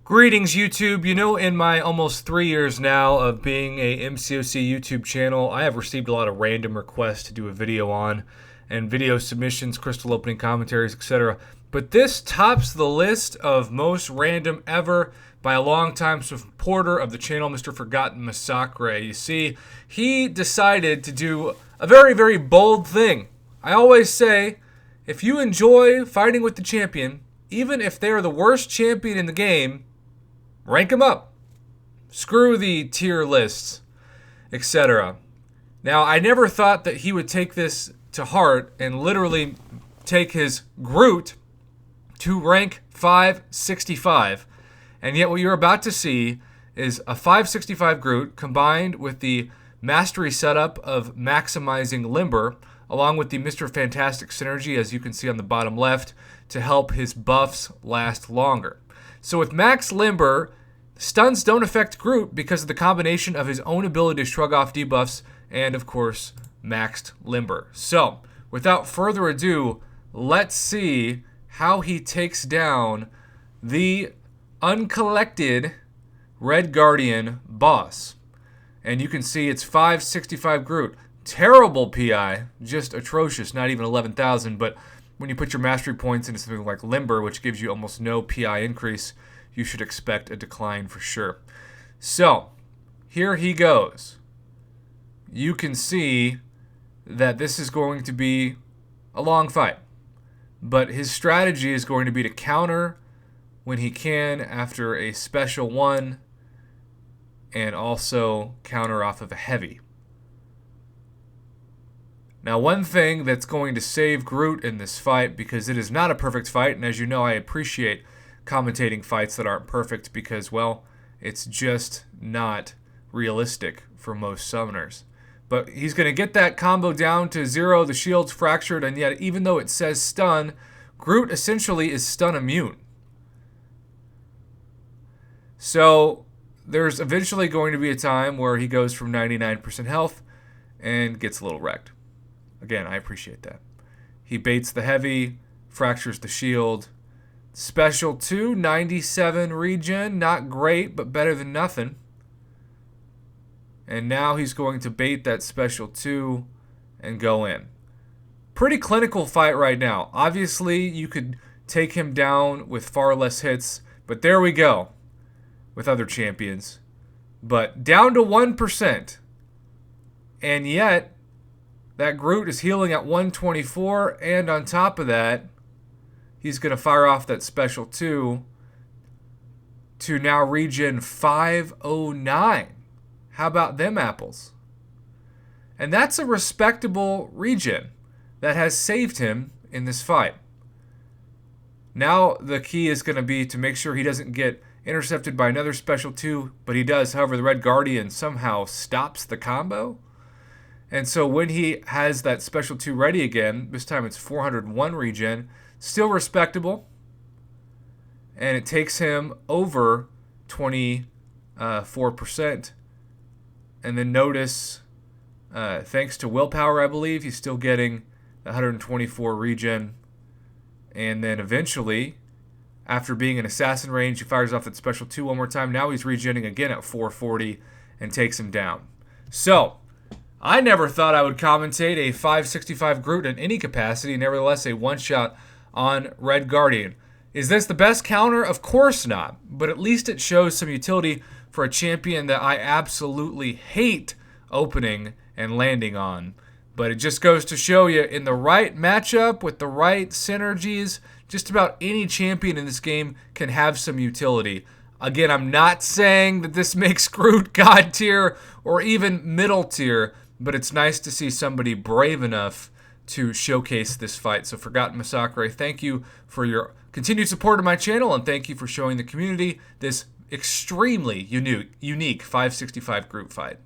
Greetings, YouTube. You know, in my almost 3 years now of being a MCOC YouTube channel, I have received a lot of random requests to do a video on, and video submissions, crystal opening commentaries, etc. But this tops the list of most random ever by a longtime supporter of the channel, Mr. Forgotten Masacre. You see, he decided to do a very, very bold thing. I always say, if you enjoy fighting with the champion, even if they're the worst champion in the game, rank them up. Screw the tier lists, etc. Now, I never thought that he would take this to heart and literally take his Groot to rank 565. And yet what you're about to see is a 565 Groot combined with the mastery setup of maximizing Limber, along with the Mr. Fantastic synergy, as you can see on the bottom left, to help his buffs last longer. So with Max Limber, stuns don't affect Groot because of the combination of his own ability to shrug off debuffs and, of course, maxed Limber. So, without further ado, let's see how he takes down the Uncollected Red Guardian boss. And you can see it's 565 Groot. Terrible PI, just atrocious, not even 11,000, but when you put your mastery points into something like Limber, which gives you almost no PI increase, you should expect a decline for sure. So, here he goes. You can see that this is going to be a long fight, but his strategy is going to be to counter when he can after a special one, and also counter off of a heavy. Now, one thing that's going to save Groot in this fight, because it is not a perfect fight, and as you know, I appreciate commentating fights that aren't perfect because, well, it's just not realistic for most summoners. But he's going to get that combo down to 0, the shield's fractured, and yet even though it says stun, Groot essentially is stun immune. So there's eventually going to be a time where he goes from 99% health and gets a little wrecked. Again, I appreciate that. He baits the heavy, fractures the shield. Special 2, 97 regen. Not great, but better than nothing. And now he's going to bait that special 2 and go in. Pretty clinical fight right now. Obviously, you could take him down with far less hits, but there we go with other champions. But down to 1%. And yet, that Groot is healing at 124, and on top of that, he's going to fire off that special 2 to now regen 509. How about them apples? And that's a respectable regen that has saved him in this fight. Now the key is going to be to make sure he doesn't get intercepted by another special 2, but he does. However, the Red Guardian somehow stops the combo. And so when he has that special 2 ready again, this time it's 401 regen, still respectable. And it takes him over 24%. And then notice, thanks to willpower, I believe, he's still getting 124 regen. And then eventually, after being in assassin range, he fires off that special 2 one more time. Now he's regenning again at 440 and takes him down. So, I never thought I would commentate a 565 Groot in any capacity, nevertheless a one-shot on Red Guardian. Is this the best counter? Of course not, but at least it shows some utility for a champion that I absolutely hate opening and landing on. But it just goes to show you, in the right matchup with the right synergies, just about any champion in this game can have some utility. Again, I'm not saying that this makes Groot God tier or even middle tier, but it's nice to see somebody brave enough to showcase this fight. So Forgotten Masacre, thank you for your continued support of my channel, and thank you for showing the community this extremely unique 565 Groot fight.